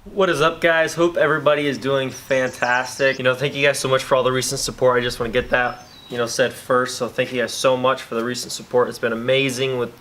What is up, guys? Hope everybody is doing fantastic. Thank you guys so much for all the recent support. I just want to get that said first. So thank you guys so much for the recent support. It's been amazing with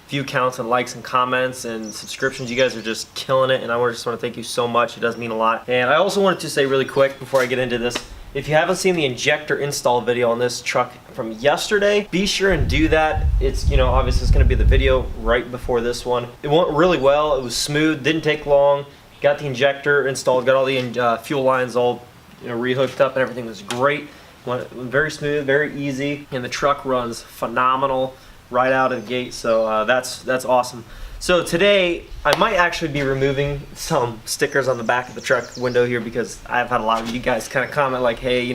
view counts and likes and comments and subscriptions. You guys are just killing it, and I just want to thank you so much. It does mean a lot. And I also wanted to say really quick before I get into this, if you haven't seen the injector install video on this truck from yesterday, be sure and do that. It's obviously it's going to be the video right before this one. It went really well. It was smooth, didn't take long. Got the injector installed, got all the fuel lines all rehooked up, and everything was great. Went very smooth, very easy, and the truck runs phenomenal right out of the gate. So that's awesome. So today I might actually be removing some stickers on the back of the truck window here, because I've had a lot of you guys kind of comment like, hey,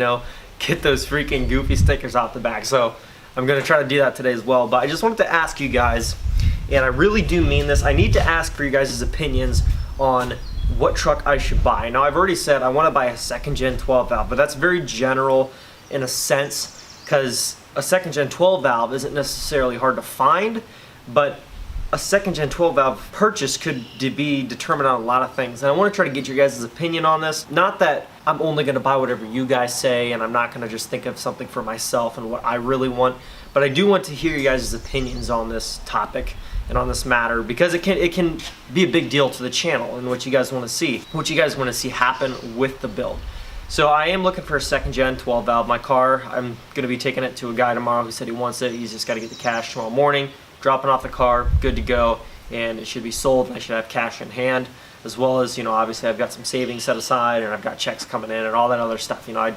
get those freaking goofy stickers off the back. So I'm gonna try to do that today as well. But I just wanted to ask you guys, and I really do mean this, I need to ask for you guys' opinions on what truck I should buy. Now, I've already said I want to buy a second gen 12 valve, but that's very general in a sense, because a second gen 12 valve isn't necessarily hard to find, but a second gen 12 valve purchase could be determined on a lot of things. And I want to try to get your guys' opinion on this. Not that I'm only going to buy whatever you guys say, and I'm not going to just think of something for myself and what I really want, but I do want to hear you guys' opinions on this topic and on this matter, because it can be a big deal to the channel and what you guys want to see, happen with the build. So I am looking for a second gen 12 valve. My car, I'm going to be taking it to a guy tomorrow who said he wants it. He's just got to get the cash tomorrow morning, dropping off the car, good to go, and it should be sold, and I should have cash in hand, as well as obviously I've got some savings set aside, and I've got checks coming in and all that other stuff. I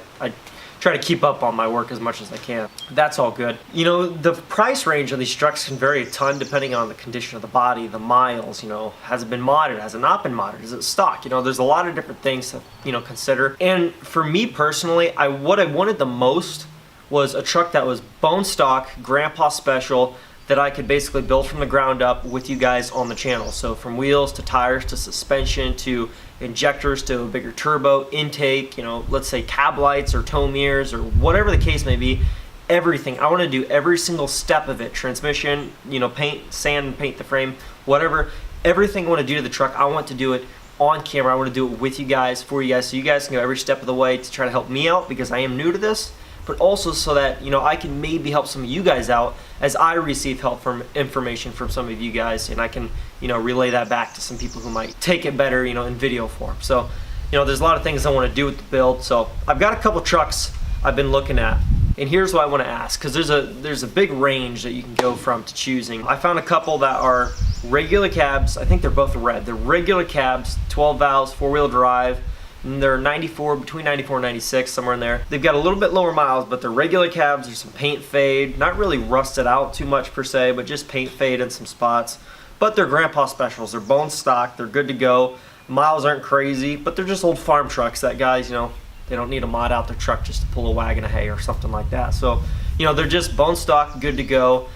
try to keep up on my work as much as I can. That's all good. The price range of these trucks can vary a ton depending on the condition of the body, the miles, has it been modded, has it not been modded, is it stock? There's a lot of different things to consider. And for me personally, what I wanted the most was a truck that was bone stock, grandpa special, that I could basically build from the ground up with you guys on the channel. So from wheels to tires to suspension to injectors to a bigger turbo, intake, let's say cab lights or tow mirrors or whatever the case may be, everything. I want to do every single step of it. Transmission, paint, sand and paint the frame, whatever. Everything I want to do to the truck, I want to do it on camera. I want to do it with you guys, for you guys, so you guys can go every step of the way to try to help me out, because I am new to this, but also so that I can maybe help some of you guys out as I receive help from information from some of you guys, and I can relay that back to some people who might take it better in video form. So there's a lot of things I want to do with the build. So I've got a couple trucks I've been looking at, and here's what I want to ask, because there's a big range that you can go from to choosing. I found a couple that are regular cabs. I think they're both red. They're regular cabs, 12 valves, 4-wheel drive. And they're between 94 and 96, somewhere in there. They've got a little bit lower miles, but they're regular cabs. There's some paint fade, not really rusted out too much per se, but just paint fade in some spots. But they're grandpa specials. They're bone stock. They're good to go. Miles aren't crazy, but they're just old farm trucks that guys, they don't need to mod out their truck just to pull a wagon of hay or something like that. So, they're just bone stock, good to go.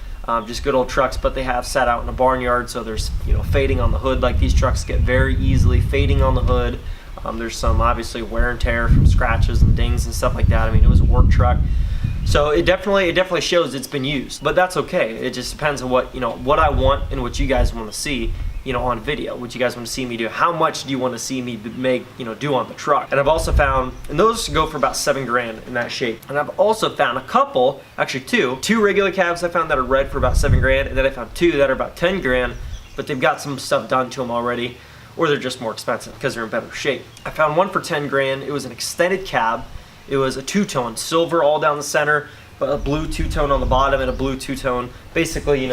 Just good old trucks, but they have sat out in a barnyard, so there's fading on the hood, like these trucks get very easily fading on the hood. There's some obviously wear and tear from scratches and dings and stuff like that. I mean, it was a work truck, so it definitely shows it's been used. But that's okay. It just depends on what I want and what you guys want to see on video. What you guys want to see me do. How much do you want to see me make do on the truck? And I've also found, and those go for about $7,000 in that shape. And I've also found a couple, actually two regular cabs I found that are red for about $7,000, and then I found two that are about $10,000, but they've got some stuff done to them already, or they're just more expensive because they're in better shape. I found one for $10,000. It was an extended cab. It was a two-tone, silver all down the center, but a blue two-tone on the bottom and a blue two-tone, basically,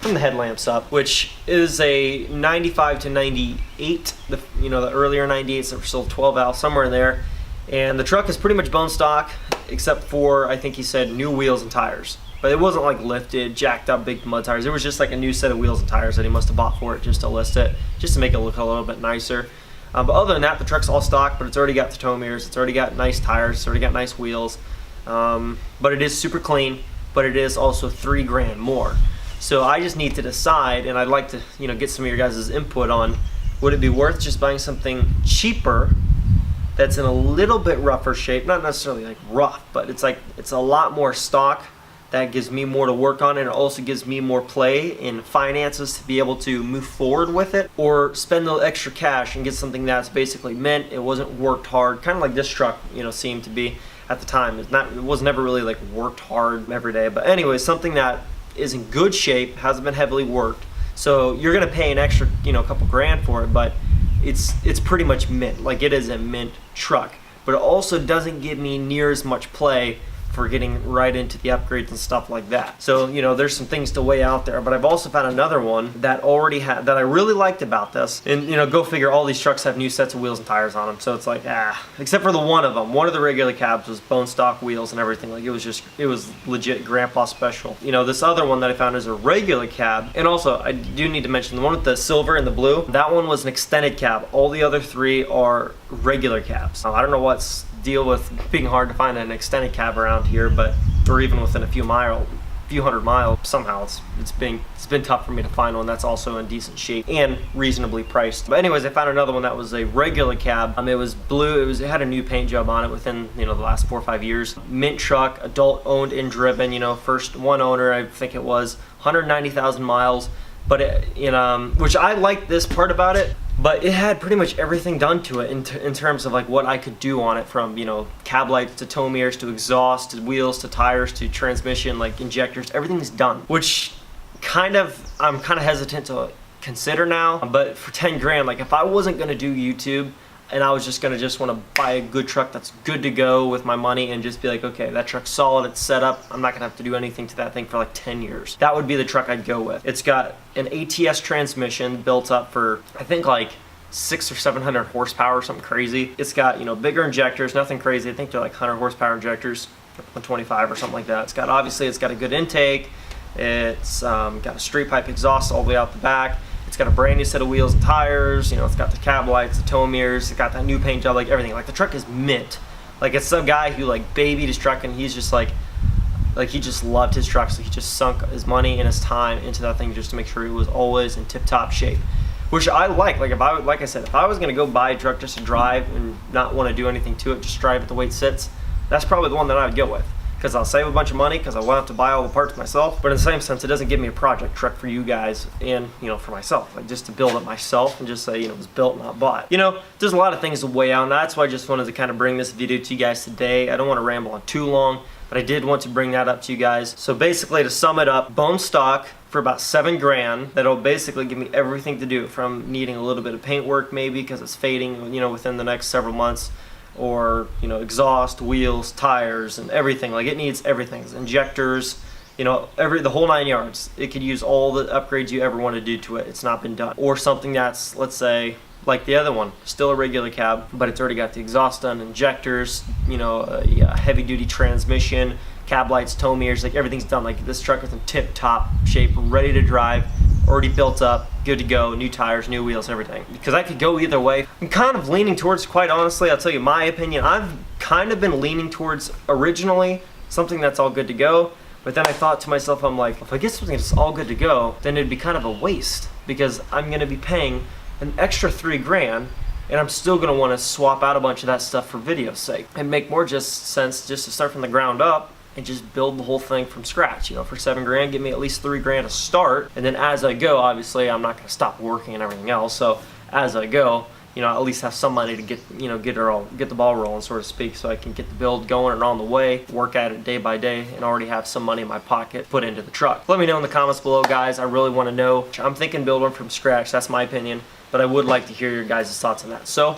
from the headlamps up, which is a 95 to 98, the earlier 98s that were still 12 valve, somewhere in there. And the truck is pretty much bone stock, except for, I think he said, new wheels and tires. But it wasn't like lifted, jacked up big mud tires. It was just like a new set of wheels and tires that he must have bought for it just to list it, just to make it look a little bit nicer. But other than that, the truck's all stock, but it's already got the tow mirrors, it's already got nice tires, it's already got nice wheels. But it is super clean, but it is also $3,000 more. So I just need to decide, and I'd like to get some of your guys' input on, would it be worth just buying something cheaper that's in a little bit rougher shape, not necessarily like rough, but it's a lot more stock, that gives me more to work on, and it also gives me more play in finances to be able to move forward with it, or spend the extra cash and get something that's basically mint. It wasn't worked hard, kind of like this truck, you know, seemed to be at the time. It was never really like worked hard every day, but anyway, something that is in good shape, hasn't been heavily worked. So you're gonna pay an extra, you know, couple grand for it, but it's pretty much mint. Like, it is a mint truck, but it also doesn't give me near as much play for getting right into the upgrades and stuff like that. So, you know, there's some things to weigh out there, but I've also found another one that already had, that I really liked about this. And, you know, go figure, all these trucks have new sets of wheels and tires on them. So it's like, except for the one of them. One of the regular cabs was bone stock wheels and everything. Like, it was legit grandpa special. You know, this other one that I found is a regular cab. And also, I do need to mention the one with the silver and the blue. That one was an extended cab. All the other three are regular cabs. I don't know what's deal with being hard to find an extended cab around here, but or even within a few hundred miles. Somehow it's been tough for me to find one that's also in decent shape and reasonably priced. But anyways, I found another one that was a regular cab. It was blue. It had a new paint job on it within, you know, the last 4 or 5 years. Mint truck, adult owned and driven. You know, first one owner, I think it was 190,000 miles. But which I liked this part about it. But it had pretty much everything done to it in terms of like what I could do on it, from, you know, cab lights to tow mirrors to exhaust to wheels to tires to transmission, like injectors, everything's done. Which I'm kind of hesitant to consider now. But for 10 grand, like, if I wasn't gonna do YouTube and I was just want to buy a good truck that's good to go with my money and just be like, okay, that truck's solid, it's set up, I'm not gonna have to do anything to that thing for like 10 years. That would be the truck I'd go with. It's got an ATS transmission built up for, I think, like 600 or 700 horsepower or something crazy. It's got, you know, bigger injectors, nothing crazy. I think they're like 100 horsepower injectors, 125 or something like that. It's got a good intake. It's got a straight pipe exhaust all the way out the back. It's got a brand new set of wheels and tires. You know, it's got the cab lights, the tow mirrors. It's got that new paint job, like everything. Like, the truck is mint. Like, it's some guy who like babied his truck, and he's just like he just loved his truck, so he just sunk his money and his time into that thing just to make sure it was always in tip-top shape, which I like. Like, if I was gonna go buy a truck just to drive and not want to do anything to it, just drive it the way it sits, that's probably the one that I would go with. Because I'll save a bunch of money, because I won't have to buy all the parts myself. But in the same sense, it doesn't give me a project truck for you guys and, you know, for myself. Like, just to build it myself and just say, you know, it was built, not bought. You know, there's a lot of things to weigh out, and that's why I just wanted to kind of bring this video to you guys today. I don't want to ramble on too long, but I did want to bring that up to you guys. So basically, to sum it up, bone stock for about 7 grand. That'll basically give me everything to do, from needing a little bit of paint work maybe because it's fading, you know, within the next several months, or, you know, exhaust, wheels, tires, and everything. Like, it needs everything. Injectors, you know, the whole 9 yards. It could use all the upgrades you ever want to do to it. It's not been done. Or something that's, let's say, like the other one, still a regular cab, but it's already got the exhaust done, injectors, you know, heavy duty transmission, cab lights, tow mirrors, like everything's done. Like, this truck is in tip top shape, ready to drive, already built up, good to go, new tires, new wheels, everything. Because I could go either way. I'm kind of leaning towards, quite honestly, I'll tell you my opinion, I've kind of been leaning towards originally something that's all good to go. But then I thought to myself, I'm like, if I get something that's all good to go, then it'd be kind of a waste, because I'm going to be paying an extra 3 grand, and I'm still going to want to swap out a bunch of that stuff for video's sake. And make more sense just to start from the ground up and just build the whole thing from scratch. You know, for 7 grand, give me at least 3 grand to start, and then as I go, obviously I'm not going to stop working and everything else, so as I go, you know, at least have some money to get the ball rolling, so to speak, so I can get the build going and on the way, work at it day by day, and already have some money in my pocket put into the truck. Let me know in the comments below, guys. I really want to know. I'm thinking build one from scratch. That's my opinion, but I would like to hear your guys' thoughts on that. So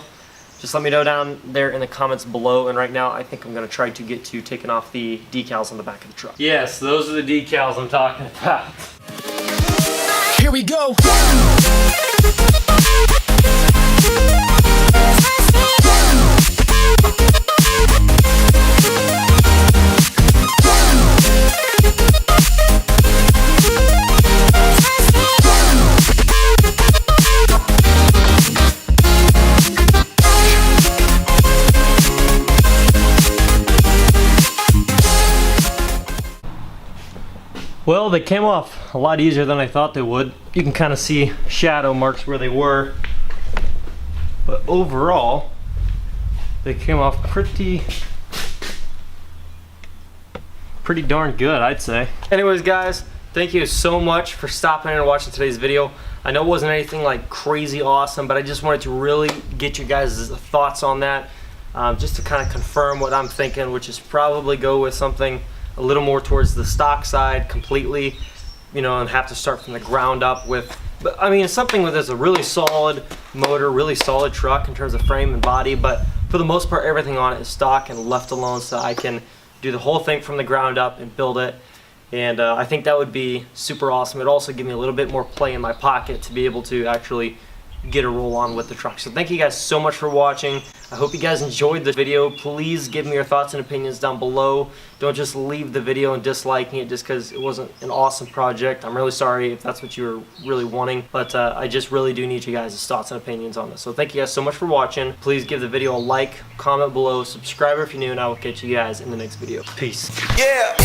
just let me know down there in the comments below. And right now, I think I'm going to try to get to taking off the decals on the back of the truck. Yes, those are the decals I'm talking about. Here we go. Well, they came off a lot easier than I thought they would. You can kind of see shadow marks where they were, but overall they came off pretty pretty darn good, I'd say. Anyways, guys, thank you so much for stopping in and watching today's video. I know it wasn't anything like crazy awesome, but I just wanted to really get you guys' thoughts on that, just to kind of confirm what I'm thinking, which is probably go with something a little more towards the stock side completely, you know, and have to start from the ground up with, but I mean, something with a really solid motor, really solid truck in terms of frame and body, but for the most part, everything on it is stock and left alone, so I can do the whole thing from the ground up and build it. And I think that would be super awesome. It'd also give me a little bit more play in my pocket to be able to actually get a roll on with the truck. So thank you guys so much for watching. I hope you guys enjoyed the video. Please give me your thoughts and opinions down below. Don't just leave the video and disliking it just because it wasn't an awesome project. I'm really sorry if that's what you were really wanting, but I just really do need you guys' thoughts and opinions on this. So thank you guys so much for watching. Please give the video a like, comment below, subscribe if you're new, and I will catch you guys in the next video. Peace. Yeah.